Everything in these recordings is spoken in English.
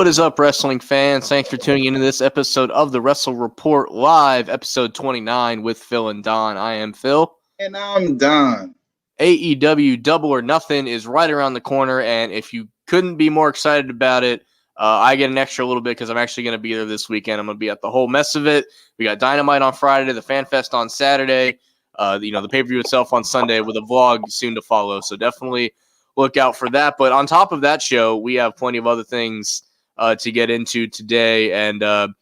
What is up, wrestling fans? Thanks for tuning into this episode of the Wrestle Report Live, episode 29 with Phil and Don. I am Phil. And I'm Don. AEW Double or Nothing is right around the corner, and if you couldn't be more excited about it, I get an extra little bit because I'm actually going to be there this weekend. I'm going to be at the whole mess of it. We got Dynamite on Friday, the Fan Fest on Saturday, the pay-per-view itself on Sunday with a vlog soon to follow, so definitely look out for that. But on top of that show, we have plenty of other things to get into today, and AEW,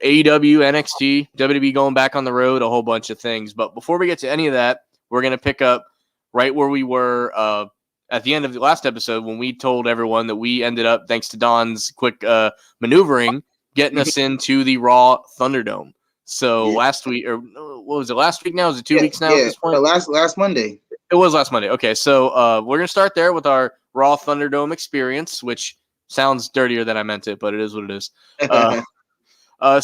NXT, WWE going back on the road, a whole bunch of things. But before we get to any of that, we're going to pick up right where we were at the end of the last episode when we told everyone that we ended up, thanks to Don's quick maneuvering, getting us into the Raw Thunderdome. So last week, or what was it, last week now? Is it 2 weeks now at this point? Last Monday. It was last Monday. Okay, so we're going to start there with our Raw Thunderdome experience, which sounds dirtier than I meant it, but it is what it is.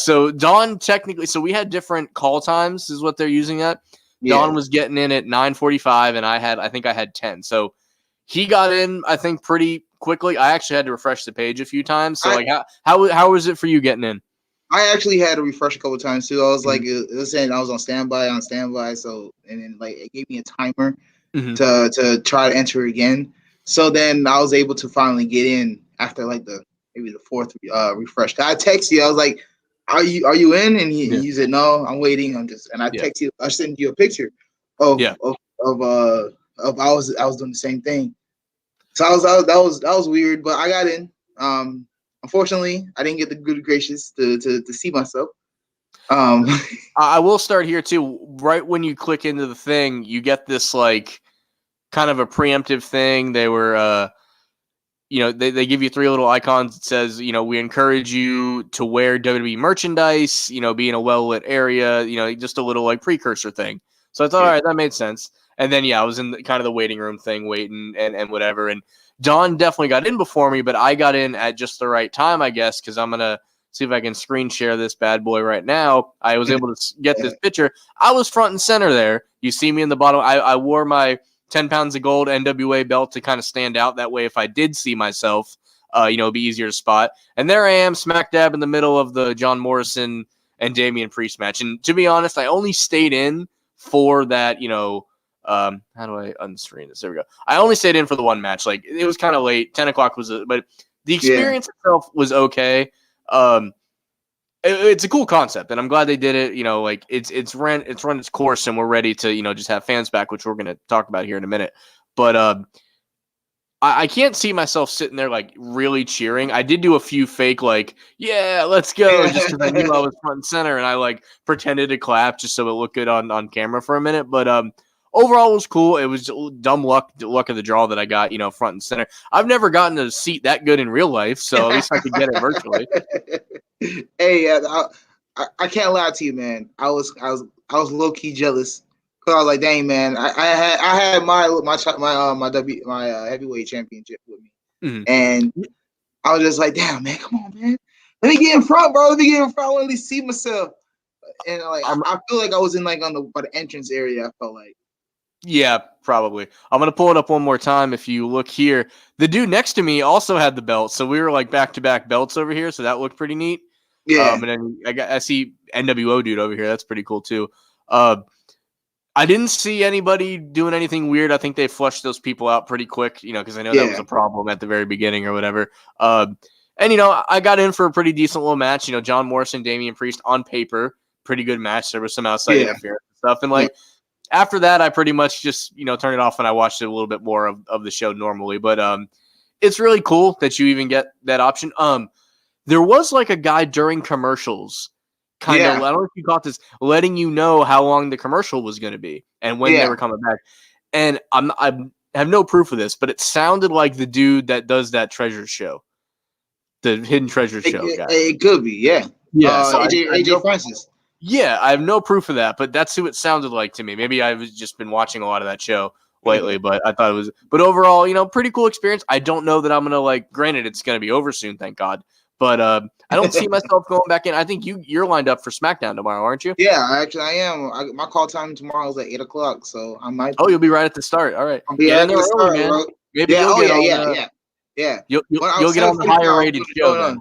So Dawn technically, so we had different call times is what they're using at. Yeah. Dawn was getting in at 9:45 and I think I had 10. So he got in, I think, pretty quickly. I actually had to refresh the page a few times. So how was it for you getting in? I actually had to refresh a couple of times too. I was like, it was saying I was on standby. So, and then like it gave me a timer to try to enter again. So then I was able to finally get in after like maybe the fourth refresh. I texted you. I was like, "Are you in?" And he said, "No, I'm waiting. I texted you. I sent you a picture of I was doing the same thing. So that was weird, but I got in. Unfortunately, I didn't get the good gracious to see myself. I will start here too. Right when you click into the thing, you get this like kind of a preemptive thing. They were they give you three little icons. It says, we encourage you to wear WWE merchandise, be in a well-lit area, just a little like precursor thing. So I thought, all right, that made sense. And then, I was in kind of the waiting room thing, waiting and whatever. And Dawn definitely got in before me, but I got in at just the right time, I guess, because I'm going to see if I can screen share this bad boy right now. I was able to get this picture. I was front and center there. You see me in the bottom. I wore my 10 pounds of gold NWA belt to kind of stand out. That way, if I did see myself, it'd be easier to spot. And there I am, smack dab in the middle of the John Morrison and Damian Priest match. And to be honest, I only stayed in for that, how do I unscreen this? There we go. I only stayed in for the one match. Like, it was kind of late. 10 o'clock but the experience itself was okay. It's a cool concept, and I'm glad they did it. It's run its course, and we're ready to just have fans back, which we're going to talk about here in a minute. But I can't see myself sitting there like really cheering. I did do a few fake let's go, just because I knew I was front and center, and I like pretended to clap just so it looked good on camera for a minute. But overall, it was cool. It was dumb luck of the draw that I got, front and center. I've never gotten a seat that good in real life, so at least I could get it virtually. Hey, I can't lie to you, man. I was low key jealous because I was like, dang, man. I had my heavyweight championship with me, and I was just like, damn, man, come on, man. Let me get in front, bro. Let me get in front. I want to at least see myself. And I feel like I was in by the entrance area. I felt like. Yeah, probably. I'm going to pull it up one more time. If you look here, the dude next to me also had the belt. So we were like back-to-back belts over here. So that looked pretty neat. Yeah. And then I see NWO dude over here. That's pretty cool too. I didn't see anybody doing anything weird. I think they flushed those people out pretty quick, because I know that was a problem at the very beginning or whatever. And I got in for a pretty decent little match. John Morrison, Damian Priest on paper, pretty good match. There was some outside interference and stuff. And after that, I pretty much just, turned it off and I watched it a little bit more of the show normally. But it's really cool that you even get that option. There was like a guy during commercials, I don't know if you caught this, letting you know how long the commercial was going to be and when they were coming back. And I have no proof of this, but it sounded like the dude that does that treasure show, the Hidden Treasure show guy. It could be, yeah. Yeah, so AJ Francis. Yeah, I have no proof of that, but that's who it sounded like to me. Maybe I've just been watching a lot of that show lately, but I thought it was. But overall, pretty cool experience. I don't know that I'm gonna granted, it's gonna be over soon, thank God. But I don't see myself going back in. I think you're lined up for SmackDown tomorrow, aren't you? Yeah, actually, I am. My call time tomorrow is at 8 o'clock, so I might. Oh, you'll be right at the start. All right. I'll be at the start, man. Bro. Maybe you'll get on. Yeah. You'll get on the higher rated show then.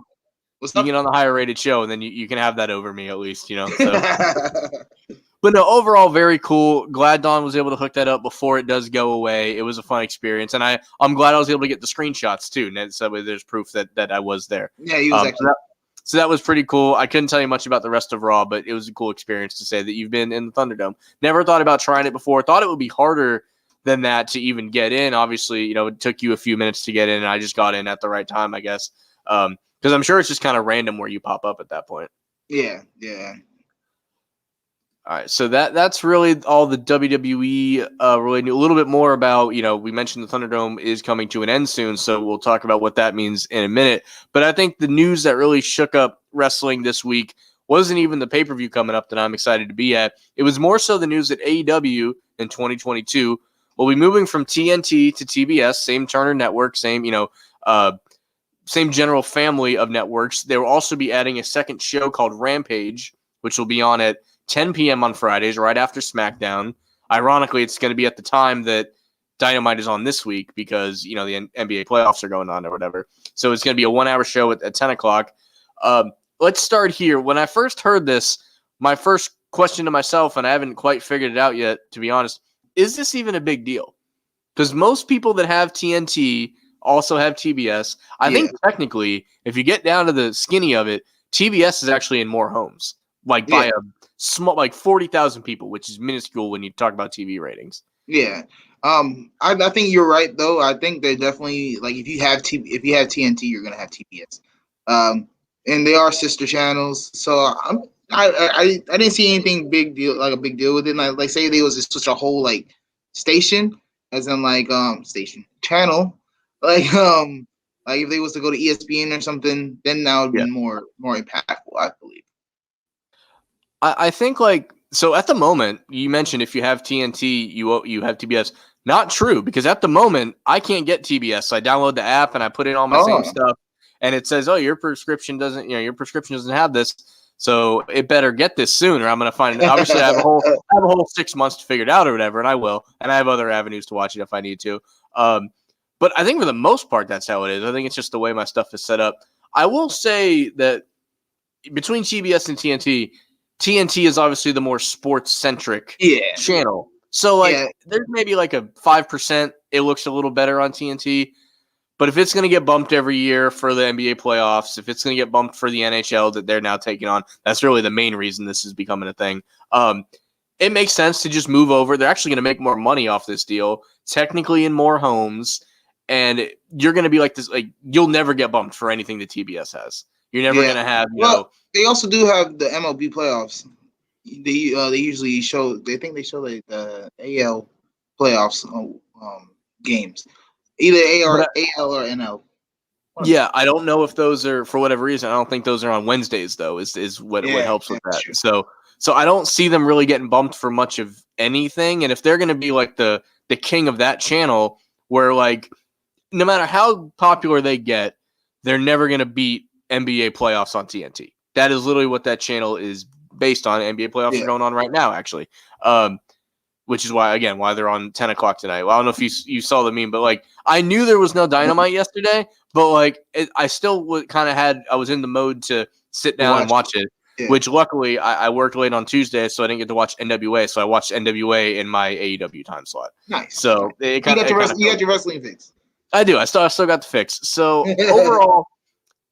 What's you up? get on the higher rated show, and then you can have that over me at least, So, but no, overall very cool. Glad Don was able to hook that up before it does go away. It was a fun experience, and I'm glad I was able to get the screenshots too. And so there's proof that I was there. Yeah, he was actually. So that was pretty cool. I couldn't tell you much about the rest of Raw, but it was a cool experience to say that you've been in the Thunderdome. Never thought about trying it before. Thought it would be harder than that to even get in. Obviously, it took you a few minutes to get in, and I just got in at the right time, I guess. Because I'm sure it's just kind of random where you pop up at that point. Yeah. All right, so that's really all the WWE related. A little bit more about, we mentioned the Thunderdome is coming to an end soon, so we'll talk about what that means in a minute. But I think the news that really shook up wrestling this week wasn't even the pay-per-view coming up that I'm excited to be at. It was more so the news that AEW in 2022 will be moving from TNT to TBS, same Turner network, same same general family of networks. They will also be adding a second show called Rampage, which will be on at 10 p.m. on Fridays, right after SmackDown. Ironically, it's going to be at the time that Dynamite is on this week because, the NBA playoffs are going on or whatever. So it's going to be a 1-hour show at 10 o'clock. Let's start here. When I first heard this, my first question to myself, and I haven't quite figured it out yet, to be honest, is this even a big deal? Because most people that have TNT also have TBS. I think technically, if you get down to the skinny of it, TBS is actually in more homes, by a small, 40,000 people, which is minuscule when you talk about TV ratings. Yeah. I think you're right though. I think they're definitely if you have TNT, you're gonna have TBS. And they are sister channels, so I didn't see anything big deal a big deal with it. Like say there was such a whole station, as in station channel, if they was to go to ESPN or something, then that would be more impactful, I believe. I think so at the moment you mentioned if you have TNT you have TBS. Not true, because at the moment I can't get TBS. So I download the app and I put in all my same stuff, and it says, "Oh, your prescription doesn't have this, so it better get this soon, or I'm going to find it." Obviously, I have a whole 6 months to figure it out or whatever, and I will, and I have other avenues to watch it if I need to. But I think for the most part that's how it is. I think it's just the way my stuff is set up. I will say that between TBS and TNT is obviously the more sports-centric channel. So, there's maybe a 5%. It looks a little better on TNT. But if it's going to get bumped every year for the NBA playoffs, if it's going to get bumped for the NHL that they're now taking on, that's really the main reason this is becoming a thing. It makes sense to just move over. They're actually going to make more money off this deal, technically in more homes. And you're going to be you'll never get bumped for anything that TBS has. You're never going to have, They also do have the MLB playoffs. They usually show. They think they show the AL playoffs games, either AL or NL. Yeah, I don't know if those are, for whatever reason. I don't think those are on Wednesdays though. Is what helps with that. True. So I don't see them really getting bumped for much of anything. And if they're going to be the king of that channel, where no matter how popular they get, they're never going to beat NBA playoffs on TNT. That is literally what that channel is based on. NBA playoffs are going on right now, actually, which is why they're on 10 o'clock tonight. Well, I don't know if you saw the meme, but I knew there was no Dynamite yesterday, but I still I was in the mode to sit down and watch it. Yeah. Which luckily I worked late on Tuesday, so I didn't get to watch NWA. So I watched NWA in my AEW time slot. Nice. So you got your wrestling fix. I do. I still got the fix. So overall,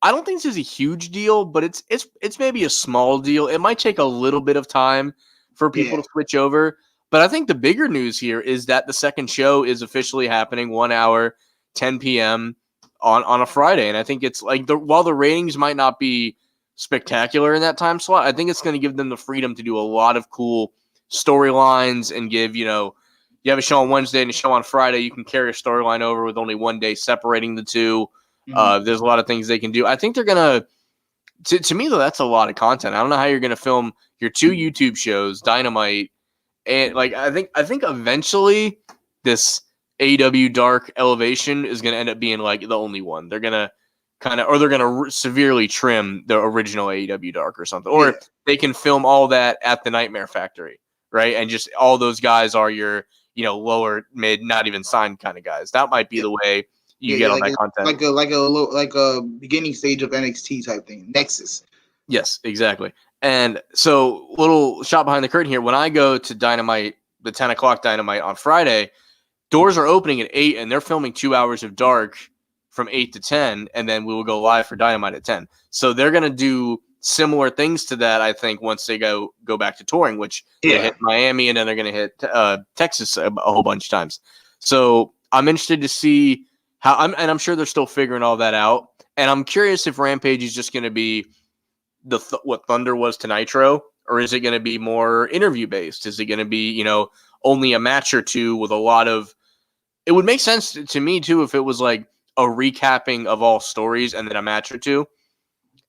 I don't think this is a huge deal, but it's maybe a small deal. It might take a little bit of time for people to switch over. But I think the bigger news here is that the second show is officially happening 1 hour, 10 p.m. on a Friday. And I think it's while the ratings might not be spectacular in that time slot, I think it's going to give them the freedom to do a lot of cool storylines and give, you have a show on Wednesday and a show on Friday, you can carry a storyline over with only 1 day separating the two. Mm-hmm. There's a lot of things they can do. I think they're going to me, though, that's a lot of content. I don't know how you're going to film your 2 YouTube shows, Dynamite, and I think eventually this AEW Dark Elevation is going to end up being the only one. They're going to they're going to severely trim the original AEW Dark or something. Or they can film all that at the Nightmare Factory, right? And just all those guys are your, lower, mid, not even signed kind of guys. That might be the way you get all that content. Like a beginning stage of NXT type thing. Nexus. Yes, exactly. And so, little shot behind the curtain here. When I go to Dynamite, the 10 o'clock Dynamite on Friday, doors are opening at 8, and they're filming 2 hours of dark from 8 to 10, and then we will go live for Dynamite at 10. So they're going to do similar things to that, I think, once they go back to touring, which they hit Miami, and then they're going to hit Texas a whole bunch of times. So I'm interested to see how – and I'm sure they're still figuring all that out. And I'm curious if Rampage is just going to be what Thunder was to Nitro, or is it going to be more interview-based? Is it going to be, only a match or two with a lot of – it would make sense to me, too, if it was like a recapping of all stories and then a match or two.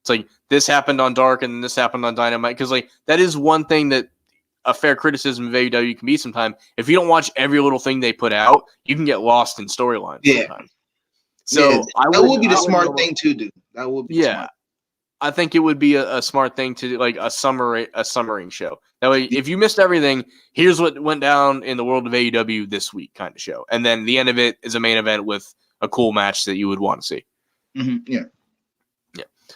It's like this happened on Dark and then this happened on Dynamite. Because like that is one thing that a fair criticism of AEW can be sometimes. If you don't watch every little thing they put out, you can get lost in storylines sometimes. So that would be the smart thing to do. That would be smart. I think it would be a smart thing to do, like a summaring show. That way, if you missed everything, here's what went down in the world of AEW this week kind of show. And then the end of it is a main event with a cool match that you would want to see. Mm-hmm. Yeah.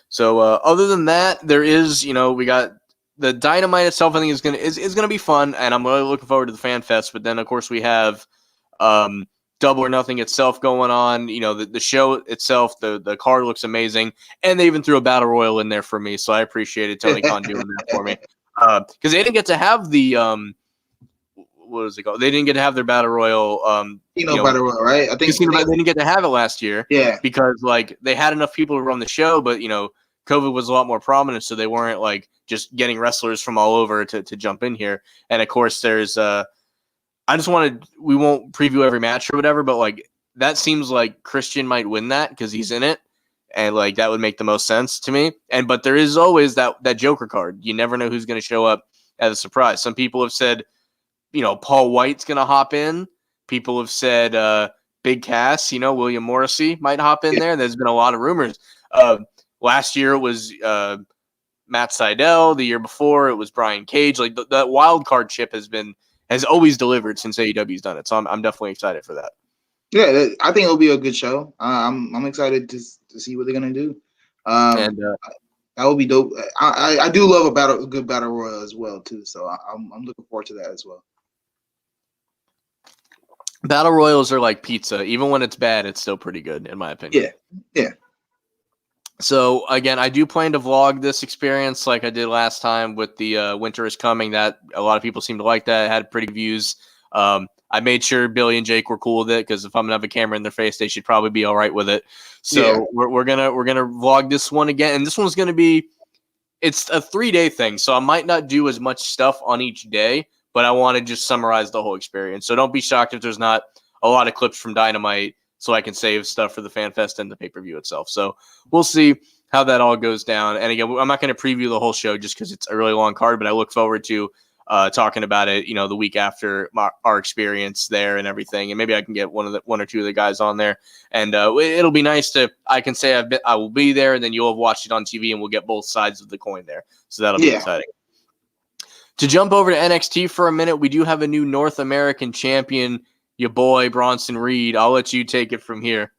So other than that, there is, we got the Dynamite itself. I think is gonna be fun, and I'm really looking forward to the Fan Fest. But then, of course, we have Double or Nothing itself going on. The show itself, the card looks amazing, and they even threw a battle royal in there for me, so I appreciated Tony Khan doing that for me. Because they didn't get to have the what is it called? They didn't get to have their battle royal. Battle royal, right? I think they didn't get to have it last year. Yeah, because like they had enough people to run the show, but COVID was a lot more prominent, so they weren't like just getting wrestlers from all over to jump in here. And of course, there's we won't preview every match or whatever, but like that seems like Christian might win that because he's in it, and like that would make the most sense to me. But there is always that Joker card. You never know who's going to show up as a surprise. Some people have said, Paul White's going to hop in. People have said Big Cass, William Morrissey might hop in there. There's been a lot of rumors. Last year it was Matt Sydal. The year before it was Brian Cage. Like that wild card chip has always delivered since AEW's done it. So I'm definitely excited for that. Yeah, I think it'll be a good show. I'm excited to see what they're gonna do. That will be dope. I do love a good battle royal as well too. So I'm looking forward to that as well. Battle royals are like pizza. Even when it's bad, it's still pretty good, in my opinion. Yeah. So, again, I do plan to vlog this experience like I did last time with the Winter is Coming. That a lot of people seem to like that. It had pretty good views. I made sure Billy and Jake were cool with it because if I'm going to have a camera in their face, they should probably be all right with it. So we're gonna vlog this one again. And this one's going to be – it's a 3-day thing, so I might not do as much stuff on each day, but I want to just summarize the whole experience. So don't be shocked if there's not a lot of clips from Dynamite so I can save stuff for the Fan Fest and the pay-per-view itself. So we'll see how that all goes down. And again, I'm not going to preview the whole show just because it's a really long card, but I look forward to talking about it, the week after our experience there and everything. And maybe I can get one or two of the guys on there. And it'll be nice I can say I will be there, and then you'll have watched it on TV, and we'll get both sides of the coin there. So that'll be exciting. To jump over to NXT for a minute, we do have a new North American champion, your boy Bronson Reed. I'll let you take it from here.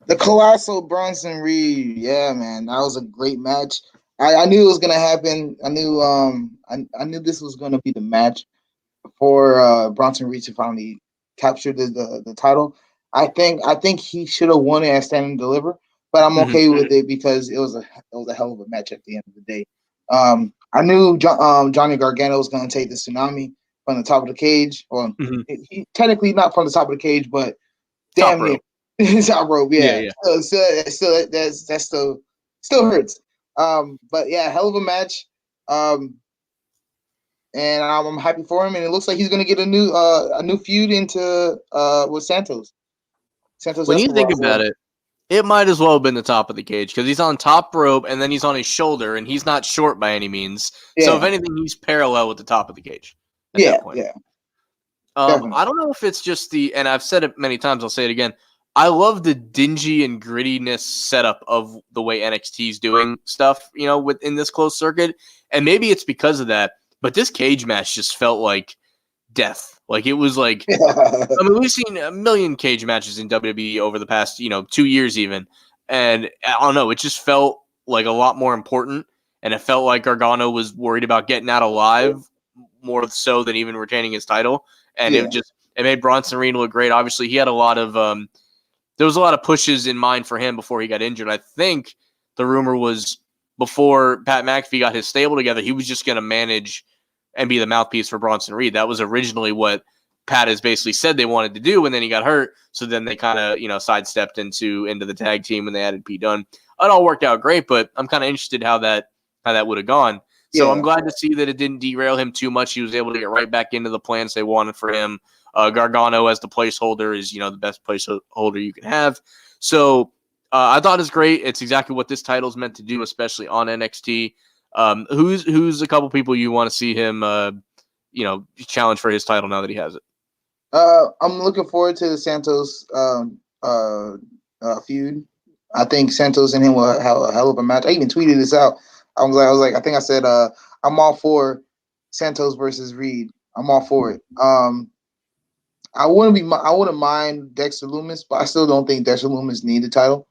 The colossal Bronson Reed. Yeah, man. That was a great match. I knew it was gonna happen. I knew I knew this was gonna be the match for Bronson Reed to finally capture the title. I think he should have won it at Stand and Deliver, but I'm okay with it because it was a hell of a match at the end of the day. I knew Johnny Gargano was going to take the tsunami from the top of the cage. Well, he technically not from the top of the cage, but damn near top rope. Yeah. So that still hurts. But yeah, hell of a match. And I'm happy for him. And it looks like he's going to get a new feud into with Santos. When you think about it, it might as well have been the top of the cage because he's on top rope and then he's on his shoulder and he's not short by any means. Yeah. So if anything, he's parallel with the top of the cage at that point. Yeah. I don't know if it's just and I've said it many times, I'll say it again. I love the dingy and grittiness setup of the way NXT's doing stuff, within this closed circuit. And maybe it's because of that, but this cage match just felt like death. Like it was like, I mean, we've seen a million cage matches in WWE over the past, 2 years even. And I don't know, it just felt like a lot more important. And it felt like Gargano was worried about getting out alive more so than even retaining his title. And it made Bronson Reed look great. Obviously, he had a lot of, there was a lot of pushes in mind for him before he got injured. I think the rumor was before Pat McAfee got his stable together, he was just going to manage and be the mouthpiece for Bronson Reed. That was originally what Pat has basically said they wanted to do, and then he got hurt. So then they kind of, sidestepped into the tag team when they added Pete Dunne. It all worked out great, but I'm kind of interested how that would have gone. So I'm glad to see that it didn't derail him too much. He was able to get right back into the plans they wanted for him. Gargano as the placeholder is, the best placeholder you can have. So I thought it's great. It's exactly what this title is meant to do, especially on NXT. Who's a couple people you want to see him, challenge for his title now that he has it? I'm looking forward to the Santos feud. I think Santos and him will have a hell of a match. I even tweeted this out. I was like, I think I said, I'm all for Santos versus Reed. I'm all for it. I wouldn't mind Dexter Lumis, but I still don't think Dexter Lumis needs the title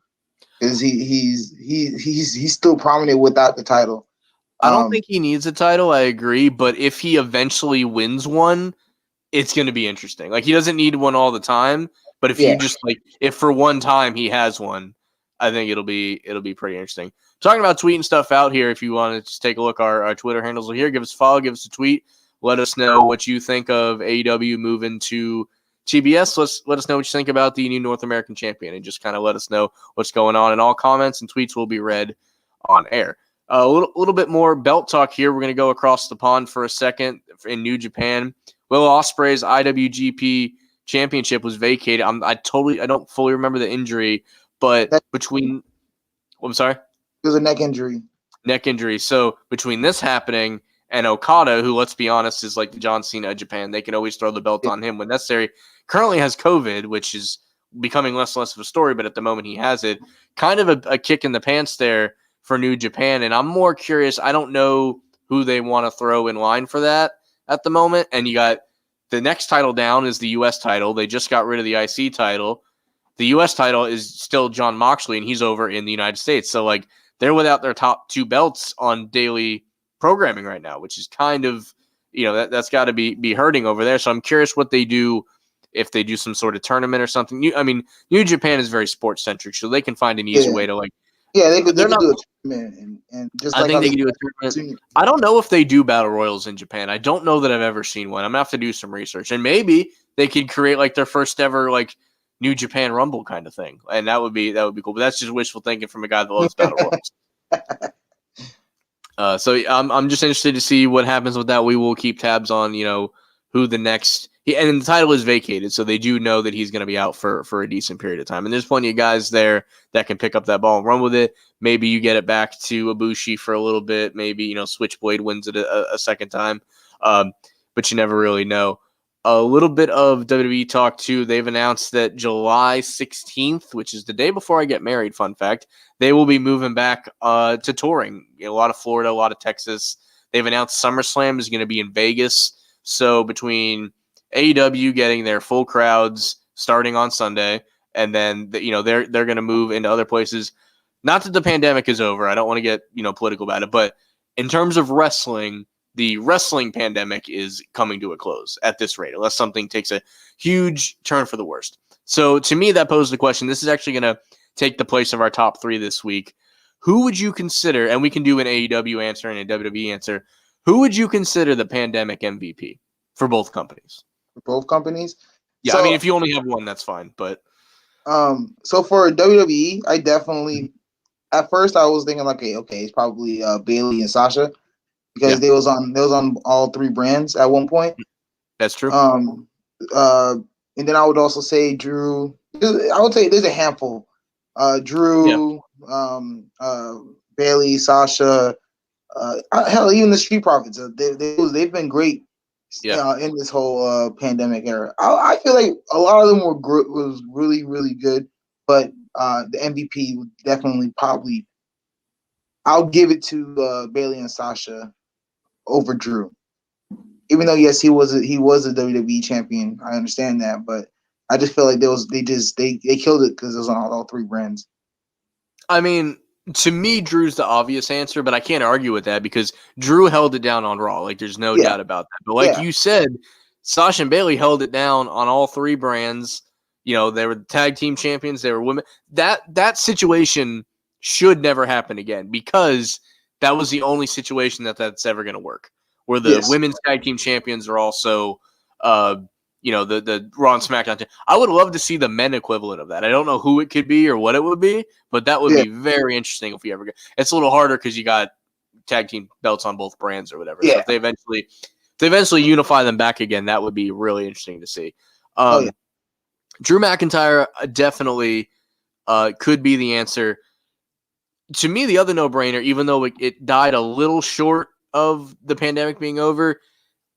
because he's still prominent without the title. I don't think he needs a title. I agree, but if he eventually wins one, it's going to be interesting. Like he doesn't need one all the time, but if you just if for one time he has one, I think it'll be pretty interesting. Talking about tweeting stuff out here, if you want to just take a look, our Twitter handles are here. Give us a follow, give us a tweet. Let us know what you think of AEW moving to TBS. Let us know what you think about the new North American champion, and just kind of let us know what's going on. And all comments and tweets will be read on air. A little bit more belt talk here. We're going to go across the pond for a second in New Japan. Will Ospreay's IWGP championship was vacated. I don't fully remember the injury, but I'm sorry? It was a neck injury. Neck injury. So between this happening and Okada, who, let's be honest, is like the John Cena of Japan, they can always throw the belt on him when necessary, currently has COVID, which is becoming less and less of a story, but at the moment he has it. Kind of a kick in the pants there for New Japan, and I'm more curious. I don't know who they want to throw in line for that at the moment, and you got the next title down is the U.S. title. They just got rid of the IC title. The U.S. title is still John Moxley, and he's over in the United States. So, like, they're without their top two belts on daily programming right now, which is kind of, that's got to be hurting over there. So I'm curious what they do if they do some sort of tournament or something. New Japan is very sports-centric, so they can find an easy way to, like, they could do a tournament, and just I think they can do a tournament. I don't know if they do battle royals in Japan. I don't know that I've ever seen one. I'm gonna have to do some research, and maybe they could create like their first ever like New Japan Rumble kind of thing, and that would be cool. But that's just wishful thinking from a guy that loves battle royals. So I'm just interested to see what happens with that. We will keep tabs on who the next. And the title is vacated, so they do know that he's going to be out for a decent period of time. And there's plenty of guys there that can pick up that ball and run with it. Maybe you get it back to Ibushi for a little bit. Maybe, Switchblade wins it a second time. But you never really know. A little bit of WWE talk, too. They've announced that July 16th, which is the day before I get married, fun fact, they will be moving back to touring. A lot of Florida, a lot of Texas. They've announced SummerSlam is going to be in Vegas. So between AEW getting their full crowds starting on Sunday, and then they're going to move into other places. Not that the pandemic is over. I don't want to get political about it, but in terms of wrestling, the wrestling pandemic is coming to a close at this rate, unless something takes a huge turn for the worst. So to me, that poses the question. This is actually going to take the place of our top three this week. Who would you consider? And we can do an AEW answer and a WWE answer. Who would you consider the pandemic MVP for both companies? Both companies. Yeah, so, if you only have one, that's fine. But so for WWE, I definitely at first I was thinking like, okay, it's probably Bayley and Sasha because they was on all three brands at one point. That's true. And then I would also say Drew. I would say there's a handful. Drew, Bayley, Sasha. Hell, even the Street Profits. They've been great. In this whole pandemic era, I feel like a lot of them was really, really good, but the MVP would definitely probably I'll give it to Bayley and Sasha over Drew. even though yes, he was a WWE champion. I understand that, but I just feel like they killed it because it was on all three brands. I mean, to me, Drew's the obvious answer, but I can't argue with that because Drew held it down on Raw. Like, there's no doubt about that. But like you said, Sasha and Bayley held it down on all three brands. You know, they were the tag team champions. They were women. That situation should never happen again because that was the only situation that's ever going to work, where the women's tag team champions are also, the Raw and SmackDown. I would love to see the men equivalent of that. I don't know who it could be or what it would be, but that would be very interesting if we ever get. It's a little harder because you got tag team belts on both brands or whatever. So if they eventually unify them back again, that would be really interesting to see. Drew McIntyre definitely could be the answer. To me, the other no-brainer, even though it died a little short of the pandemic being over,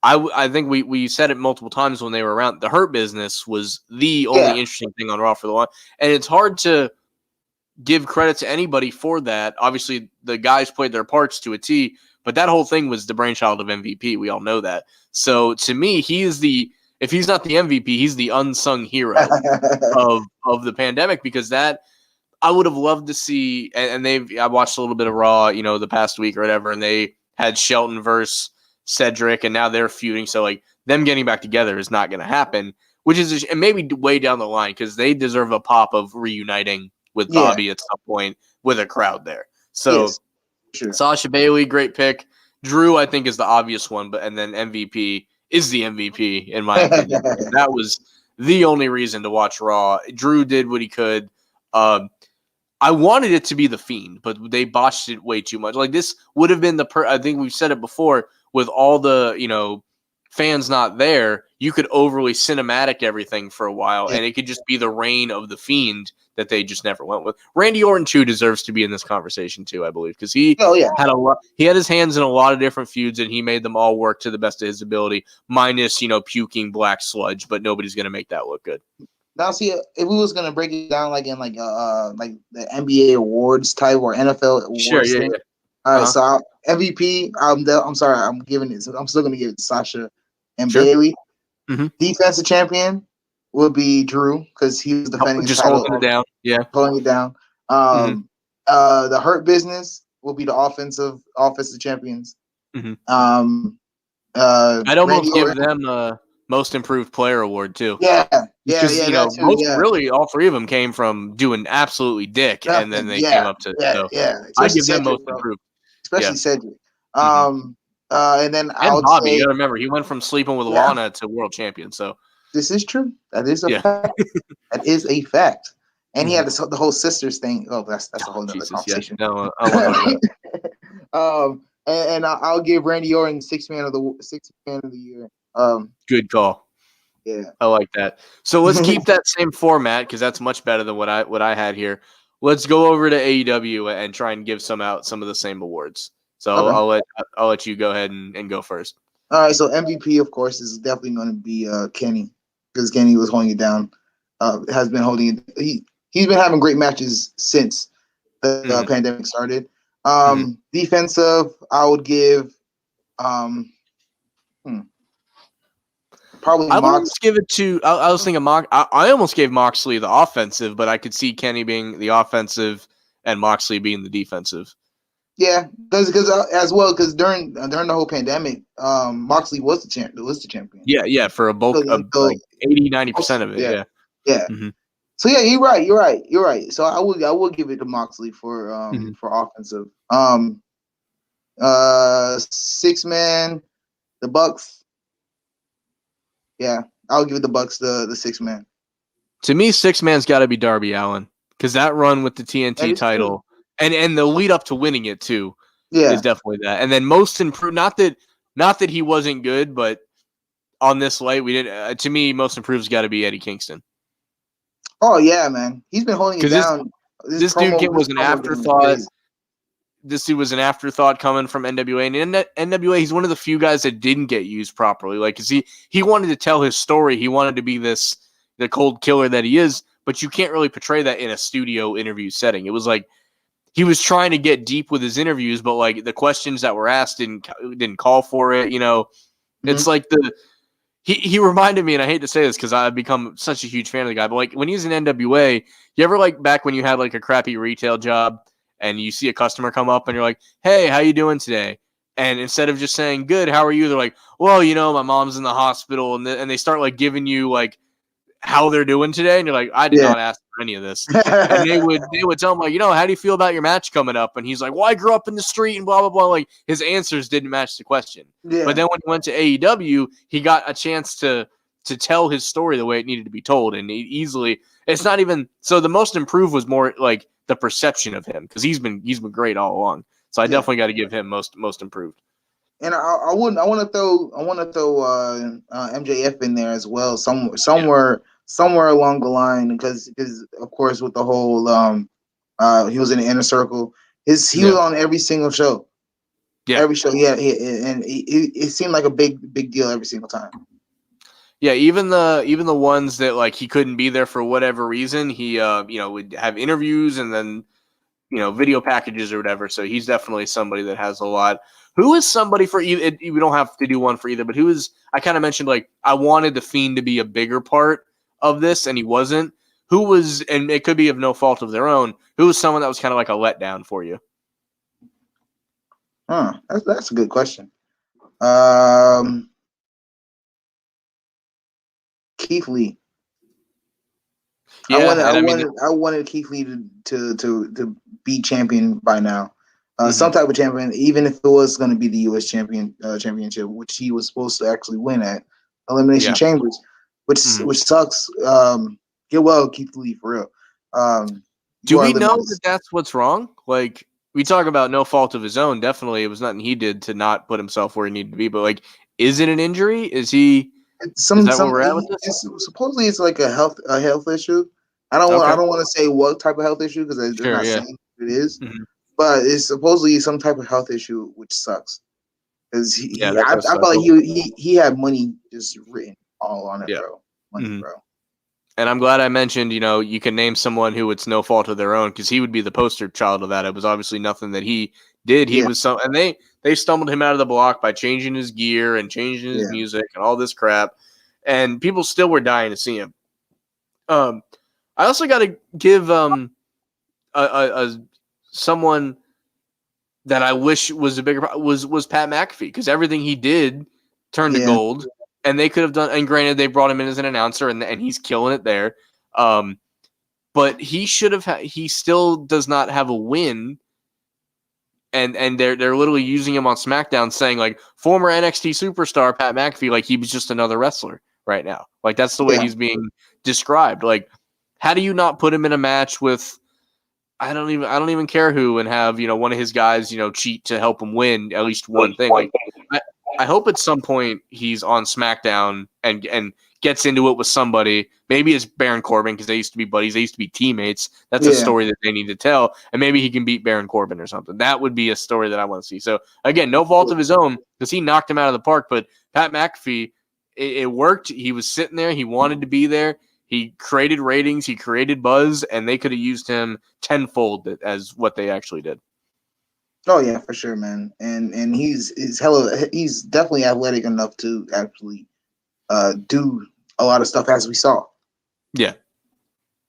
I think we said it multiple times when they were around. The Hurt Business was the only interesting thing on Raw for the long, and it's hard to give credit to anybody for that. Obviously, the guys played their parts to a T, but that whole thing was the brainchild of MVP. We all know that. So to me, if he's not the MVP, he's the unsung hero of the pandemic because that I would have loved to see. And I watched a little bit of Raw, the past week or whatever, and they had Shelton versus Cedric, and now they're feuding. So like them getting back together is not going to happen, which is and maybe way down the line because they deserve a pop of reuniting with Bobby at some point with a crowd there. So Sasha Bayley, great pick. Drew, I think, is the obvious one, and then MVP is the MVP in my opinion. That was the only reason to watch Raw. Drew did what he could. I wanted it to be The Fiend, but they botched it way too much. Like this would have been I think we've said it before, with all the, fans not there, you could overly cinematic everything for a while, and it could just be the reign of The Fiend that they just never went with. Randy Orton, too, deserves to be in this conversation, too, I believe, because he had he had his hands in a lot of different feuds, and he made them all work to the best of his ability, minus, puking black sludge, but nobody's going to make that look good. Now, see, if we was gonna break it down like in like the NBA awards type or NFL awards thing. All right, so MVP. I'm sorry, I'm still gonna give it to Sasha and Bayley. Mm-hmm. Defensive champion would be Drew because he was defending his title, holding it down. Yeah, holding it down. The Hurt Business will be the offensive champions. Mm-hmm. I'd almost give them a Most Improved Player award too. Really, all three of them came from doing absolutely dick, and then they came up to. I'd give them Most Improved, especially Cedric. And then Bobby, you gotta remember, he went from sleeping with Lana to world champion. So this is true. That is a fact. That is a fact. And he had the whole sisters thing. Oh, that's a whole nother conversation. Yeah. No, I want to and I'll give Randy Orton sixth man of the year. Good call. Yeah, I like that. So let's keep that same format because that's much better than what I had here. Let's go over to AEW and try and give some of the same awards. So I'll let you go ahead and go first. All right. So MVP, of course, is definitely going to be Kenny because Kenny was holding it down. Has been holding it. He's been having great matches since the pandemic started. Defensive, I would give. Probably I would almost give it to. I was thinking I almost gave Moxley the offensive, but I could see Kenny being the offensive and Moxley being the defensive. Yeah, because during the whole pandemic, Moxley was the champion. Yeah, for a bulk of like 80-90% of it. Yeah. Mm-hmm. So yeah, you're right. So I will give it to Moxley for offensive. 6-man, the Bucks. Yeah, I'll give it the Bucks the 6-man. To me, 6-man's got to be Darby Allin because that run with the TNT title and the lead up to winning it too is definitely that. And then most improved, not that he wasn't good, but on this light we didn't. To me, most improved's got to be Eddie Kingston. Oh yeah, man, he's been holding it down. This dude was an afterthought. This dude was an afterthought coming from NWA. And NWA, he's one of the few guys that didn't get used properly. Like, 'cause he wanted to tell his story. He wanted to be the cold killer that he is, but you can't really portray that in a studio interview setting. It was like he was trying to get deep with his interviews, but like the questions that were asked didn't call for it. It's like he reminded me, and I hate to say this because I've become such a huge fan of the guy, but like when he's in NWA, you ever like back when you had like a crappy retail job and you see a customer come up and you're like, hey, how you doing today? And instead of just saying, good, how are you? They're like, well, my mom's in the hospital. And they start like giving you like how they're doing today. And you're like, I did not ask for any of this. And they would tell him like, how do you feel about your match coming up? And he's like, well, I grew up in the street and blah, blah, blah. Like his answers didn't match the question. Yeah. But then when he went to AEW, he got a chance to tell his story the way it needed to be told. And it's not even, so the most improved was more like the perception of him because he's been great all along. So I definitely got to give him most improved. And I want to throw MJF in there as well somewhere along the line because of course with the whole he was in the inner circle. He was on every single show. Yeah, every show. Yeah, it seemed like a big deal every single time. Yeah, even the ones that like he couldn't be there for whatever reason, he would have interviews and then video packages or whatever. So he's definitely somebody that has a lot. Who is somebody for either? We don't have to do one for either, but who is? I kind of mentioned like I wanted the Fiend to be a bigger part of this, and he wasn't. Who was? And it could be of no fault of their own. Who was someone that was kind of like a letdown for you? That's a good question. Keith Lee. Yeah, I wanted Keith Lee to be champion by now. Some type of champion, even if it was going to be the U.S. championship, which he was supposed to actually win at Elimination Chambers, which sucks. Get well, Keith Lee, for real. Do we know that that's what's wrong? Like, we talk about no fault of his own. Definitely, it was nothing he did to not put himself where he needed to be. But like, is it an injury? Is he? Is that where we're at with this? Supposedly, it's like a health issue. I don't want to say what type of health issue because it's not saying what it is. But it's supposedly some type of health issue, which sucks. Because I felt like he had money just written all on it, bro. Money, bro. And I'm glad I mentioned, you can name someone who it's no fault of their own because he would be the poster child of that. It was obviously nothing that he did. He was and they stumbled him out of the block by changing his gear and changing his music and all this crap. And people still were dying to see him. I also got to give someone that I wish was a bigger was Pat McAfee because everything he did turned to gold, and they could have done. And granted, they brought him in as an announcer, and he's killing it there. But he should have. He still does not have a win, and they're literally using him on SmackDown, saying like former NXT superstar Pat McAfee, like he was just another wrestler right now. Like that's the way he's being described. Like, how do you not put him in a match with? I don't even care who and have, one of his guys, cheat to help him win at least one thing. Like, I hope at some point he's on SmackDown and gets into it with somebody. Maybe it's Baron Corbin because they used to be buddies. They used to be teammates. That's a story that they need to tell. And maybe he can beat Baron Corbin or something. That would be a story that I want to see. So, again, no fault of his own because he knocked him out of the park. But Pat McAfee, it worked. He was sitting there. He wanted to be there. He created ratings, he created buzz, and they could have used him tenfold as what they actually did. Oh yeah, for sure, man. And he's definitely athletic enough to actually do a lot of stuff as we saw. Yeah.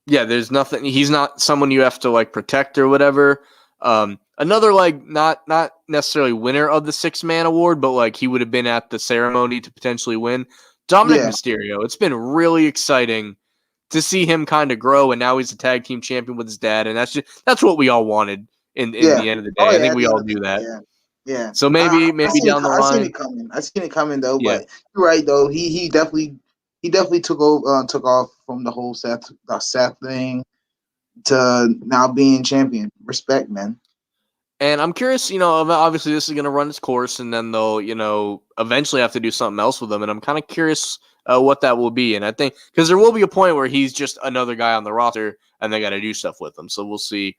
Yeah, there's nothing. He's not someone you have to like protect or whatever. Another like not necessarily winner of the 6-man award, but like he would have been at the ceremony to potentially win. Dominic Mysterio. It's been really exciting to see him kind of grow, and now he's a tag team champion with his dad, and that's what we all wanted in the end of the day. I think we all do that. Yeah. So maybe down the line. I seen it coming though, but you're right though. He definitely took off from the whole Seth thing to now being champion. Respect, man. And I'm curious, obviously this is going to run its course, and then they'll, eventually have to do something else with him. And I'm kind of curious what that will be. And I think because there will be a point where he's just another guy on the roster, and they got to do stuff with him. So we'll see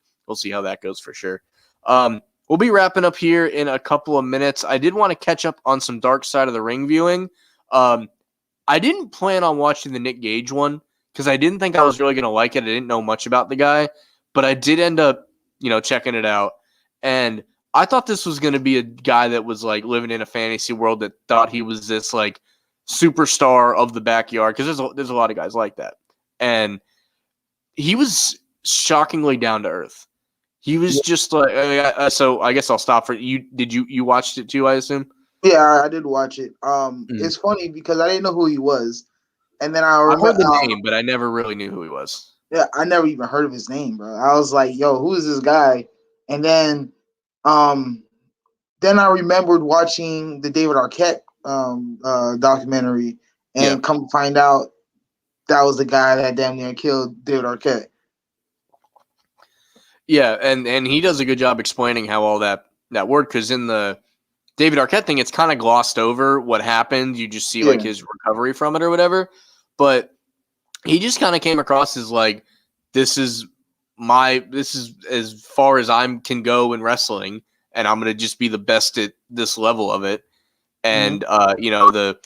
how that goes for sure. We'll be wrapping up here in a couple of minutes. I did want to catch up on some Dark Side of the Ring viewing. I didn't plan on watching the Nick Gage one because I didn't think I was really going to like it. I didn't know much about the guy, but I did end up, checking it out. And I thought this was going to be a guy that was like living in a fantasy world that thought he was this like superstar of the backyard, because there's a lot of guys like that, and he was shockingly down to earth. He was just like so. I guess I'll stop for you. Did you watched it too? I assume. Yeah, I did watch it. It's funny because I didn't know who he was, and then I heard the name, but I never really knew who he was. Yeah, I never even heard of his name, bro. I was like, "Yo, who is this guy?" And then I remembered watching the David Arquette documentary, and come to find out that was the guy that damn near killed David Arquette. Yeah, and he does a good job explaining how all that worked, because in the David Arquette thing, it's kind of glossed over what happened. You just see like his recovery from it or whatever. But he just kind of came across as like, this is as far as I can go in wrestling, and I'm gonna just be the best at this level of it. And the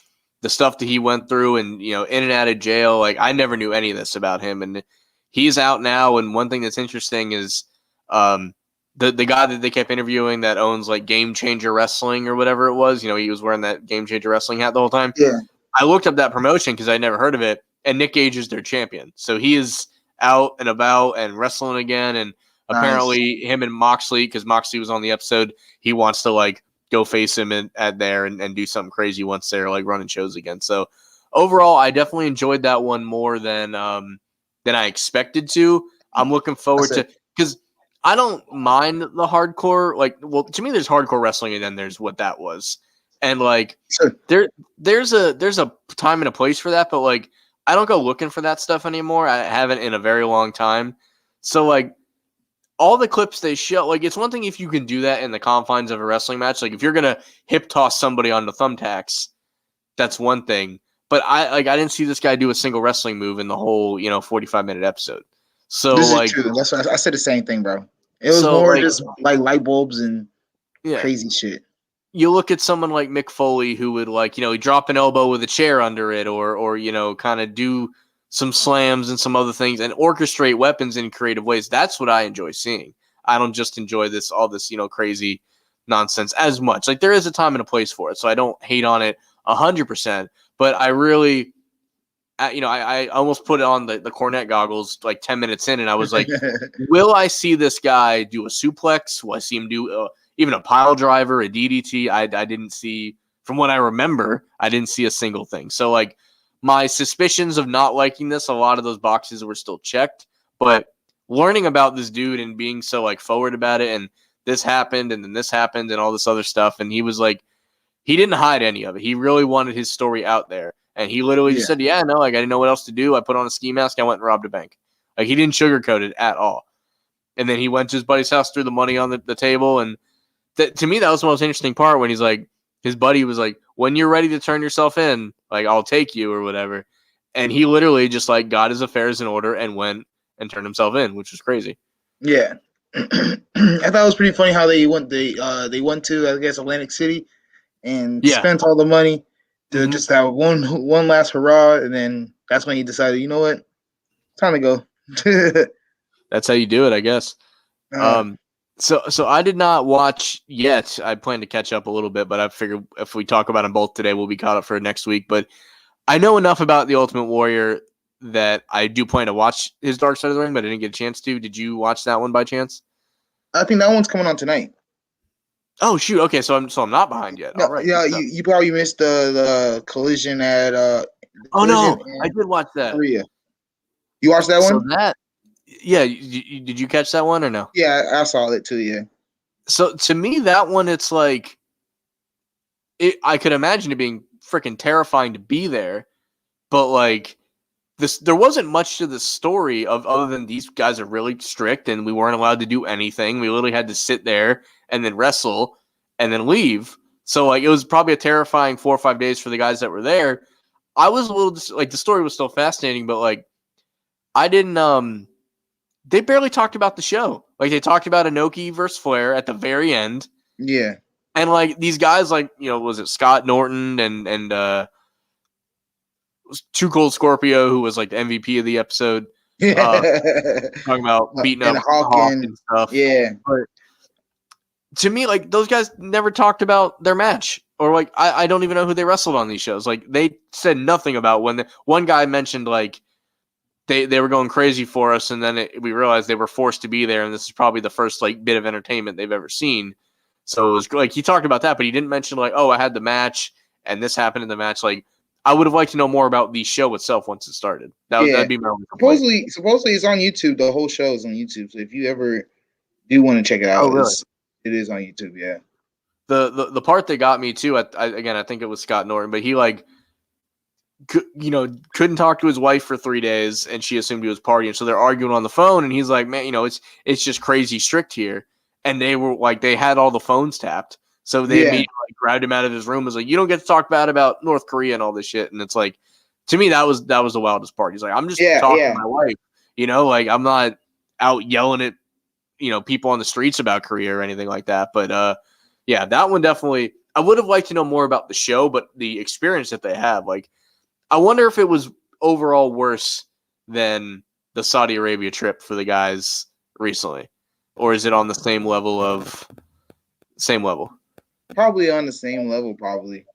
stuff that he went through, and in and out of jail, like I never knew any of this about him, and he's out now. And one thing that's interesting is the guy that they kept interviewing that owns like Game Changer Wrestling or whatever it was, he was wearing that Game Changer Wrestling hat the whole time. Yeah. I looked up that promotion because I'd never heard of it, and Nick Gage is their champion. So he is out and about and wrestling again. And apparently him and Moxley, because Moxley was on the episode, he wants to like go face him at there and do something crazy once they're like running shows again. So overall, I definitely enjoyed that one more than I expected to. I'm looking forward to, because I don't mind the hardcore. Like, well, to me, there's hardcore wrestling, and then there's what that was. And like, there's a time and a place for that, but like, I don't go looking for that stuff anymore. I haven't in a very long time. So like, all the clips they show, like, it's one thing if you can do that in the confines of a wrestling match. Like, if you're gonna hip toss somebody on the thumbtacks, that's one thing. But I didn't see this guy do a single wrestling move in the whole 45-minute episode. So this like, is true. That's what I said the same thing, bro. It was more like, just like light bulbs and crazy shit. You look at someone like Mick Foley, who would like, he'd drop an elbow with a chair under it, or kind of do some slams and some other things and orchestrate weapons in creative ways. That's what I enjoy seeing. I don't just enjoy all this, crazy nonsense as much. Like, there is a time and a place for it, so I don't hate on it 100%. But I really, I almost put it on the Cornette goggles like 10 minutes in, and I was like, will I see this guy do a suplex? Will I see him do even a pile driver, a DDT? I didn't see, from what I remember, I didn't see a single thing. So like, my suspicions of not liking this, a lot of those boxes were still checked. But learning about this dude and being so like forward about it, and this happened, and then this happened, and all this other stuff, and he was like, he didn't hide any of it. He really wanted his story out there. And he literally just said, I didn't know what else to do. I put on a ski mask. I went and robbed a bank. Like, he didn't sugarcoat it at all. And then he went to his buddy's house, threw the money on the table. And to me, that was the most interesting part, when he's like, his buddy was like, when you're ready to turn yourself in, like, I'll take you or whatever. And he literally just like got his affairs in order and went and turned himself in, which was crazy. Yeah. I thought it was pretty funny how they went to, I guess, Atlantic City and spent all the money to just have one last hurrah, and then that's when he decided, you know what, time to go. That's how you do it, I guess. So I did not watch yet. I plan to catch up a little bit, but I figured if we talk about them both today, we'll be caught up for next week. But I know enough about the Ultimate Warrior that I do plan to watch his Dark Side of the Ring, but I didn't get a chance to. Did you watch that one by chance? I think that one's coming on tonight. Oh shoot! Okay, so I'm not behind yet. No, all right. Yeah, you probably missed the collision at. No, I did watch that. Korea. You watched that one? Did you catch that one or no? Yeah, I saw it too. Yeah. So to me, that one, it's like, I could imagine it being freaking terrifying to be there, but like there wasn't much to the story other than these guys are really strict and we weren't allowed to do anything. We literally had to sit there and then wrestle and then leave. So like, it was probably a terrifying 4 or 5 days for the guys that were there. I was a little like, the story was still fascinating, but like, I didn't. They barely talked about the show. Like, they talked about Inoki versus Flair at the very end. Yeah. And like, these guys, like, was it Scott Norton and Too Cold Scorpio, who was like the MVP of the episode, talking about beating up Hawk and stuff. Yeah. But to me, like, those guys never talked about their match, or like, I don't even know who they wrestled on these shows. Like, they said nothing about when one guy mentioned like they were going crazy for us, and then we realized they were forced to be there, and this is probably the first like bit of entertainment they've ever seen. So it was like he talked about that, but he didn't mention like, oh, I had the match and this happened in the match. Like, I would have liked to know more about the show itself once it started. That'd be my only complaint. Supposedly it's on YouTube. The whole show is on YouTube. So if you ever do want to check it out, oh, really? it is on YouTube. Yeah. The part that got me too, I think it was Scott Norton, but he like, couldn't talk to his wife for 3 days, and she assumed he was partying. So they're arguing on the phone, and he's like, man, it's just crazy strict here. And they were like, they had all the phones tapped. So they immediately grabbed him out of his room. Was like, you don't get to talk bad about North Korea and all this shit. And it's like, to me, that was the wildest part. He's like, I'm just talking to my wife, like I'm not out yelling at, people on the streets about Korea or anything like that. But that one definitely, I would have liked to know more about the show, but the experience that they have, like, I wonder if it was overall worse than the Saudi Arabia trip for the guys recently, or is it on the same level? Probably on the same level, probably.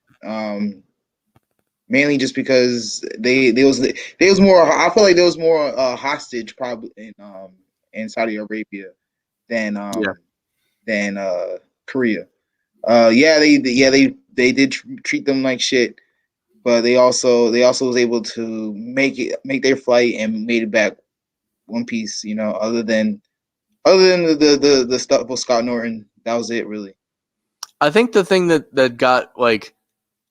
Mainly just because there was more. I feel like there was more hostage probably in Saudi Arabia than Korea. They did treat them like shit, but they also was able to make their flight and made it back one piece. Other than the stuff with Scott Norton, that was it really. I think the thing that got, like,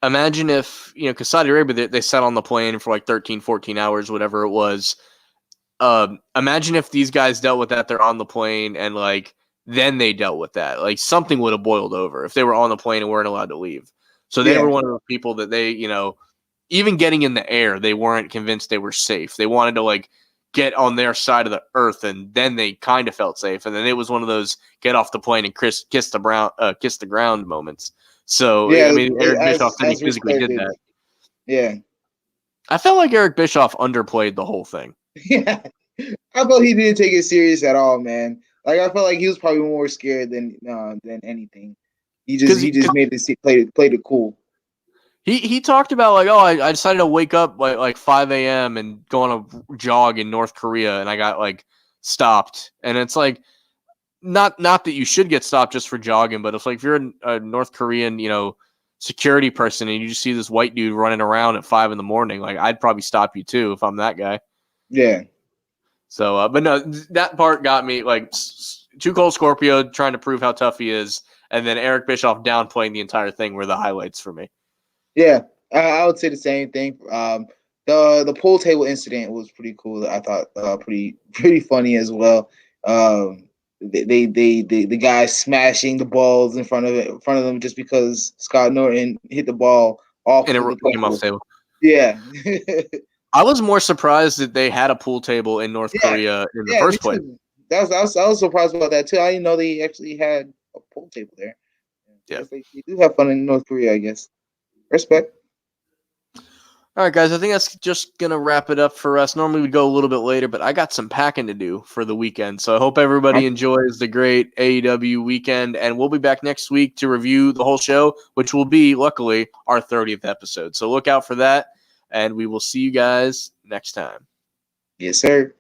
imagine if, because Saudi Arabia, they sat on the plane for like 13, 14 hours, whatever it was. Imagine if these guys dealt with that, they're on the plane, and like, then they dealt with that. Like, something would have boiled over if they were on the plane and weren't allowed to leave. So they were one of those people that they, even getting in the air, they weren't convinced they were safe. They wanted to like get on their side of the earth, and then they kind of felt safe. And then it was one of those get off the plane and kiss the ground moments. So I mean, Eric Bischoff physically did that. Yeah, I felt like Eric Bischoff underplayed the whole thing. Yeah, I felt he didn't take it serious at all, man. Like, I felt like he was probably more scared than anything. He just made it played it cool. He talked about like, oh, I decided to wake up like 5 a.m. and go on a jog in North Korea, and I got like stopped. And it's like, not that you should get stopped just for jogging, but it's like if you're a North Korean, security person, and you just see this white dude running around at 5 a.m, like, I'd probably stop you too if I'm that guy. Yeah. So, but no, that part got me, like, Too Cold Scorpio trying to prove how tough he is, and then Eric Bischoff downplaying the entire thing were the highlights for me. Yeah, I would say the same thing. The pool table incident was pretty cool. I thought pretty funny as well. The guy smashing the balls in front of them just because Scott Norton hit the ball off and of it came off the table. Yeah. I was more surprised that they had a pool table in North Korea in the first place. I was surprised about that too. I didn't know they actually had a pool table there. Yeah, they do have fun in North Korea, I guess. Respect. All right, guys, I think that's just going to wrap it up for us. Normally we'd go a little bit later, but I got some packing to do for the weekend. So I hope everybody enjoys the great AEW weekend, and we'll be back next week to review the whole show, which will be, luckily, our 30th episode. So look out for that, and we will see you guys next time. Yes, sir.